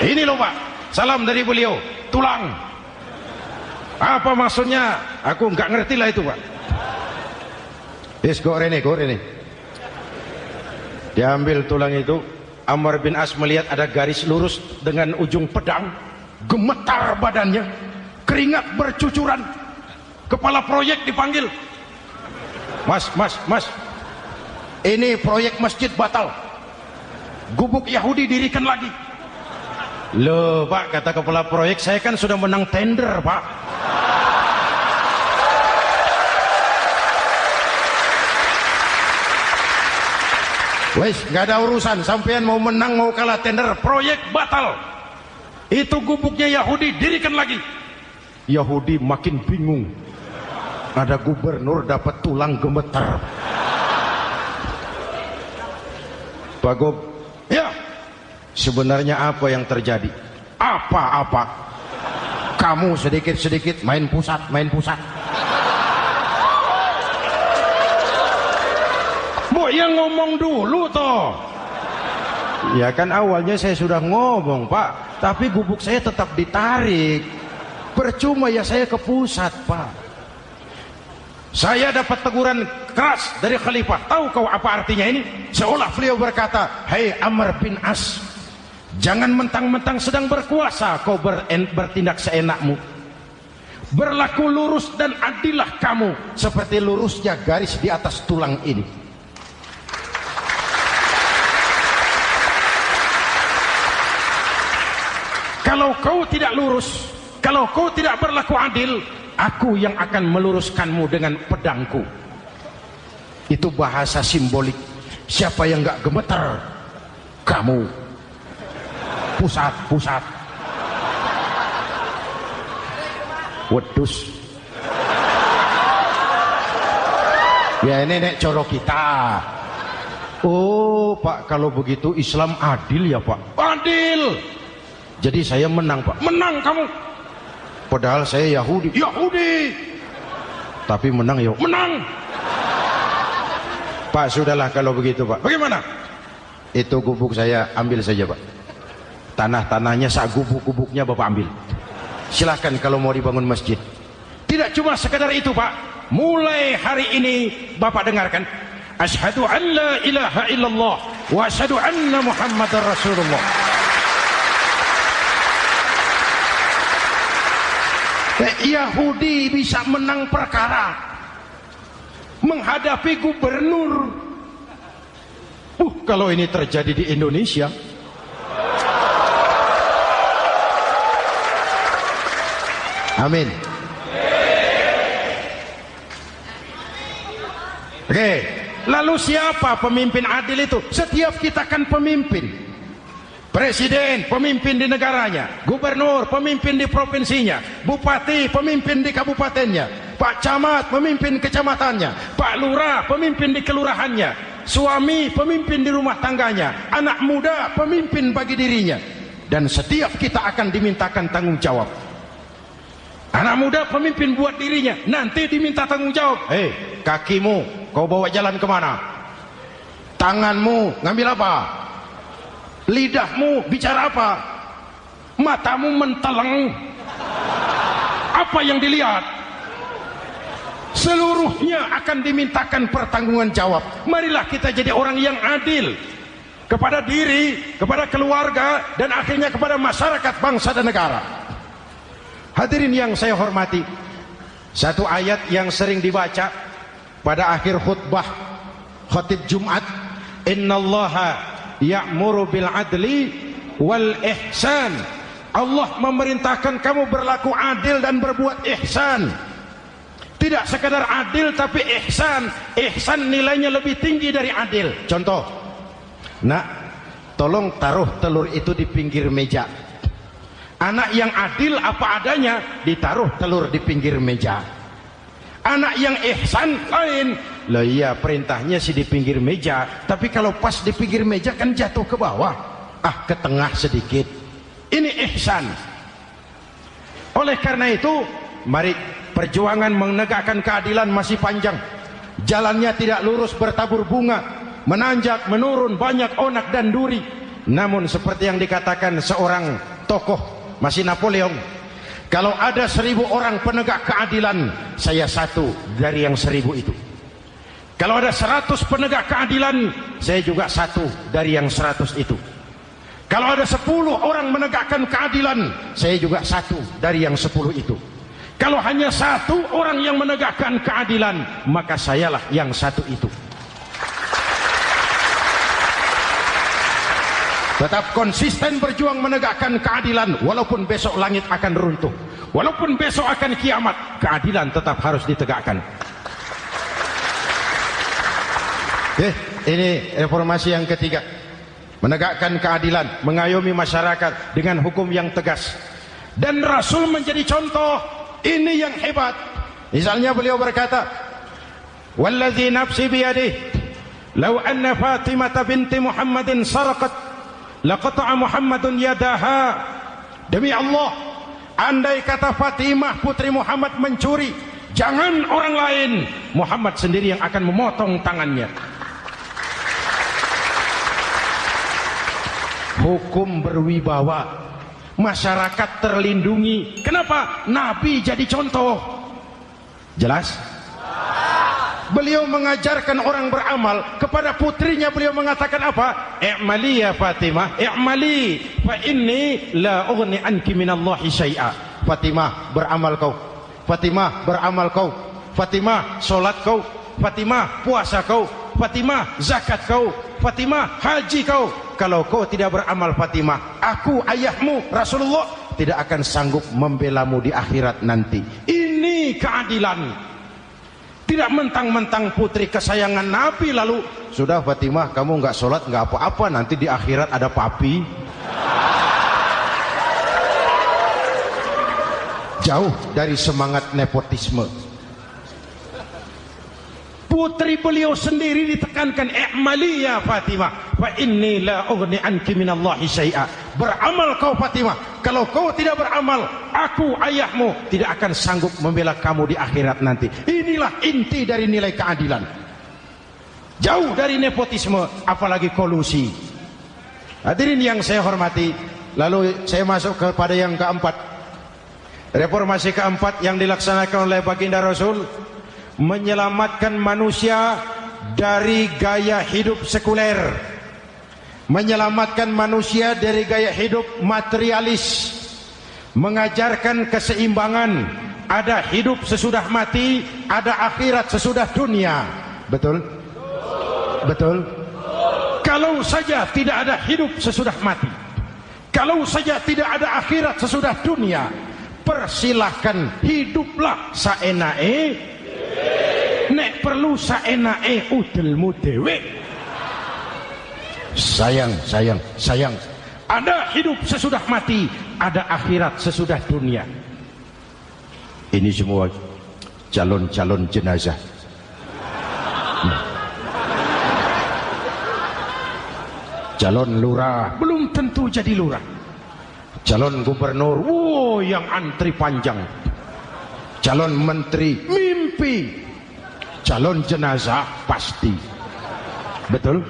Ini loh Pak, salam dari beliau, tulang. Apa maksudnya? Aku nggak ngerti lah itu Pak. Yes, go rene. Diambil tulang itu. Amr bin As melihat ada garis lurus dengan ujung pedang, gemetar badannya, keringat bercucuran. Kepala proyek dipanggil. Mas, ini proyek masjid batal. Gubuk Yahudi dirikan lagi. Loh Pak, kata kepala proyek, saya kan sudah menang tender Pak. Wes, gak ada urusan, sampean mau menang mau kalah tender, proyek batal. Itu gubuknya Yahudi dirikan lagi. Yahudi makin bingung. Ada gubernur dapat tulang gemetar. Pak Gob, ya, sebenarnya apa yang terjadi? Apa-apa? Kamu sedikit-sedikit main pusat. yang ngomong dulu toh. Ya kan awalnya saya sudah ngomong Pak, tapi gubuk saya tetap ditarik. Percuma ya saya ke pusat Pak. Saya dapat teguran keras dari khalifah. Tahu kau apa artinya ini? Seolah beliau berkata, "Hai Amr bin As, jangan mentang-mentang sedang berkuasa kau bertindak seenakmu. Berlaku lurus dan adillah kamu seperti lurusnya garis di atas tulang ini." Kalau kau tidak lurus, kalau kau tidak berlaku adil, aku yang akan meluruskanmu dengan pedangku. Itu bahasa simbolik. Siapa yang gak gemeter? Kamu. Pusat. Wedus. Ya ini nek coro kita. Oh Pak, kalau begitu Islam adil ya Pak? Adil. Jadi saya menang Pak. Menang kamu. Padahal saya Yahudi. Tapi menang ya. Menang. Pak sudahlah kalau begitu Pak. Bagaimana? Itu gubuk saya ambil saja Pak. Tanah-tanahnya sak gubuk-gubuknya Bapak ambil. Silahkan kalau mau dibangun masjid. Tidak cuma sekedar itu Pak. Mulai hari ini Bapak dengarkan. Asyhadu an la ilaha illallah wa asyhadu anna Muhammadar Rasulullah. Yahudi bisa menang perkara menghadapi gubernur. Kalau ini terjadi di Indonesia, amin. Oke, lalu siapa pemimpin adil itu? Setiap kita kan pemimpin. Presiden pemimpin di negaranya, gubernur pemimpin di provinsinya, bupati pemimpin di kabupatennya, Pak Camat pemimpin kecamatannya, Pak Lurah pemimpin di kelurahannya, suami pemimpin di rumah tangganya, anak muda pemimpin bagi dirinya. Dan setiap kita akan dimintakan tanggung jawab. Anak muda pemimpin buat dirinya, nanti diminta tanggung jawab. Kakimu kau bawa jalan kemana? Tanganmu ngambil apa? Lidahmu bicara apa? Matamu menteleng. Apa yang dilihat? Seluruhnya akan dimintakan pertanggungan jawab. Marilah kita jadi orang yang adil kepada diri, kepada keluarga, dan akhirnya kepada masyarakat, bangsa dan negara. Hadirin yang saya hormati, satu ayat yang sering dibaca pada akhir khutbah khatib Jumat, innallaha ya'muru bil adli wal ihsan. Allah memerintahkan kamu berlaku adil dan berbuat ihsan. Tidak sekadar adil tapi ihsan. Ihsan nilainya lebih tinggi dari adil. Contoh, nak, tolong taruh telur itu di pinggir meja. Anak yang adil apa adanya, ditaruh telur di pinggir meja. Anak yang ihsan lain. Lah iya, perintahnya sih di pinggir meja, tapi kalau pas di pinggir meja kan jatuh ke bawah, ke tengah sedikit. Ini ihsan. Oleh karena itu, mari, perjuangan menegakkan keadilan masih panjang. Jalannya tidak lurus bertabur bunga, menanjak, menurun, banyak onak dan duri. Namun seperti yang dikatakan seorang tokoh, masih Napoleon, kalau ada 1000 orang penegak keadilan, saya satu dari yang 1000 itu. Kalau ada 100 penegak keadilan, saya juga satu dari yang 100 itu. Kalau ada 10 orang menegakkan keadilan, saya juga satu dari yang 10 itu. Kalau hanya 1 orang yang menegakkan keadilan, maka sayalah yang 1 itu. Tetap konsisten berjuang menegakkan keadilan, walaupun besok langit akan runtuh, walaupun besok akan kiamat, keadilan tetap harus ditegakkan. Ini reformasi yang ketiga, menegakkan keadilan, mengayomi masyarakat dengan hukum yang tegas. Dan Rasul menjadi contoh. Ini yang hebat. Misalnya beliau berkata, "Wallazi nafsi biyadihi, law anna Fatimah binti Muhammadin sarqat, laqata'a Muhammadun yadaha." Demi Allah, andai kata Fatimah putri Muhammad mencuri, jangan orang lain, Muhammad sendiri yang akan memotong tangannya. hukum berwibawa, masyarakat terlindungi. Kenapa? Nabi jadi contoh. Jelas? Beliau mengajarkan orang beramal. Kepada putrinya beliau mengatakan apa? I'mali ya Fatimah, i'mali fa inni la ughni anki minallahi syai'a. Fatimah, beramal kau. Fatimah, beramal kau. Fatimah, solat kau. Fatimah, puasa kau. Fatimah, zakat kau. Fatimah, haji kau. Kalau kau tidak beramal Fatimah, aku ayahmu Rasulullah tidak akan sanggup membelamu di akhirat nanti. Ini keadilan. Tidak mentang-mentang putri kesayangan Nabi lalu sudah Fatimah kamu nggak sholat nggak apa-apa, nanti di akhirat ada papi. Jauh dari semangat nepotisme. Putri beliau sendiri ditekankan, i'mali ya Fatimah fa inni la ughni anki minallahi syai'a. Beramal kau Fatimah, kalau kau tidak beramal, aku ayahmu tidak akan sanggup membela kamu di akhirat nanti. Inilah inti dari nilai keadilan. Jauh dari nepotisme, apalagi kolusi. Hadirin yang saya hormati, lalu saya masuk kepada yang keempat. Reformasi keempat yang dilaksanakan oleh baginda Rasul, menyelamatkan manusia dari gaya hidup sekuler, menyelamatkan manusia dari gaya hidup materialis, mengajarkan keseimbangan, ada hidup sesudah mati, ada akhirat sesudah dunia. Betul? Betul? Kalau saja tidak ada hidup sesudah mati, kalau saja tidak ada akhirat sesudah dunia, persilahkan hiduplah saenake. Nek perlu saenake udelmu dhewe. Sayang. Ada hidup sesudah mati, ada akhirat sesudah dunia. Ini semua calon-calon jenazah. Calon lurah belum tentu jadi lurah. Calon gubernur, wow, yang antri panjang. Calon menteri, mimpi. Calon jenazah pasti. Betul?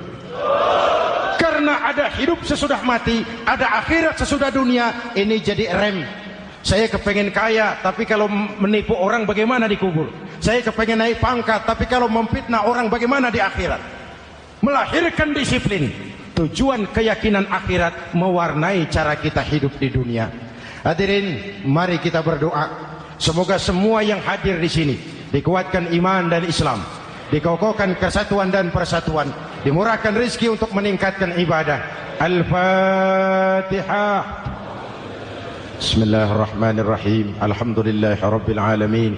Karena ada hidup sesudah mati, ada akhirat sesudah dunia. Ini jadi rem. Saya kepengen kaya, tapi kalau menipu orang bagaimana dikubur? Saya kepengen naik pangkat, tapi kalau memfitnah orang bagaimana di akhirat? Melahirkan disiplin. Tujuan keyakinan akhirat mewarnai cara kita hidup di dunia. Hadirin, mari kita berdoa. Semoga semua yang hadir di sini dikuatkan iman dan Islam, dikokohkan kesatuan dan persatuan, dimurahkan rezeki untuk meningkatkan ibadah. Al-Fatihah. Bismillahirrahmanirrahim. Alhamdulillahirabbil alamin.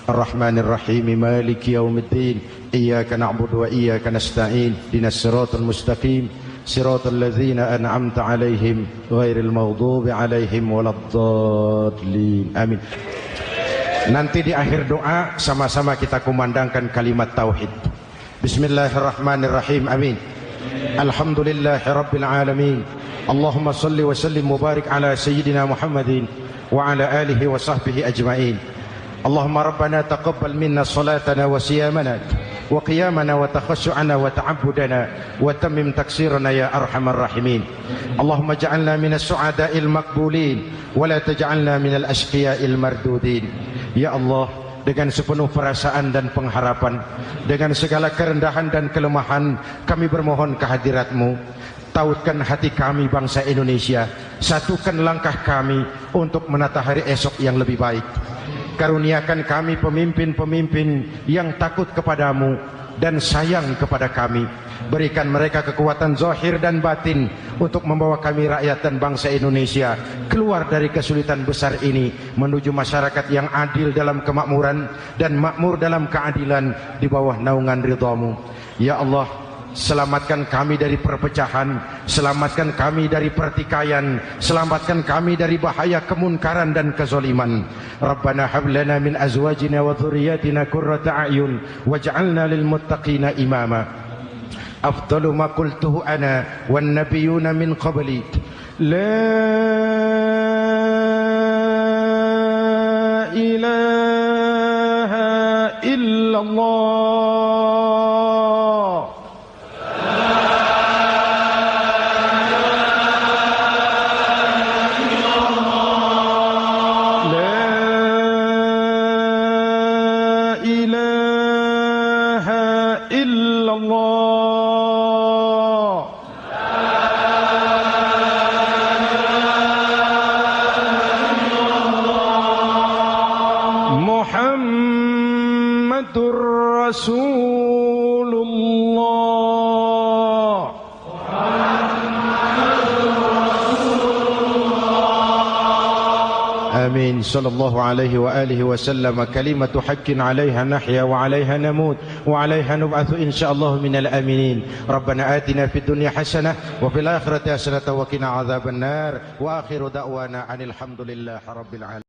Arrahmanir rahim. Maliki yaumiddin. Iyyaka na'budu wa iyyaka nasta'in. Ihdinas siratal mustaqim. Siratal ladzina an'amta 'alaihim ghairil maghdubi 'alaihim waladdallin. Amin. Nanti di akhir doa sama-sama kita kumandangkan kalimat tauhid. Bismillahirrahmanirrahim. Amin. Alhamdulillahirabbil alamin. Allahumma salli wa sallim mubarik ala sayyidina Muhammadin wa ala alihi wa sahbihi ajma'in. Allahumma rabbana taqabbal minna salatana wa siyamana wa qiyamana wa takhashu'ana wa ta'abbudana wa tammim taksirana ya arhamar rahimin. Allahumma ja'alna minas su'ada'il maqbulin wa la taj'alna minal ashqiya'il mardudin. Ya Allah, dengan sepenuh perasaan dan pengharapan, dengan segala kerendahan dan kelemahan, kami bermohon kehadirat-Mu. Tautkan hati kami bangsa Indonesia, satukan langkah kami untuk menata hari esok yang lebih baik. Karuniakan kami pemimpin-pemimpin yang takut kepadamu dan sayang kepada kami. Berikan mereka kekuatan zahir dan batin untuk membawa kami rakyat dan bangsa Indonesia keluar dari kesulitan besar ini menuju masyarakat yang adil dalam kemakmuran dan makmur dalam keadilan di bawah naungan ridha-Mu. Ya Allah, selamatkan kami dari perpecahan, selamatkan kami dari pertikaian, selamatkan kami dari bahaya kemunkaran dan kezaliman. Rabbana hab lana min azwajina wa dhurriyyatina qurrata a'yun waj'alna lil muttaqina imama. Afdalu ma qultuhu ana wan nabiyyuna min qabli la ilaha illallah. إلا الله محمد رسول الله آمين صلى الله عليه وآله وسلم كلمة حق عليها نحيا وعليها نموت وعليها نبعث إن شاء الله من الآمنين ربنا آتنا في الدنيا حسنة وفي الآخرة حسنة وقنا عذاب النار وآخر دعوانا عن الحمد لله رب العالمين.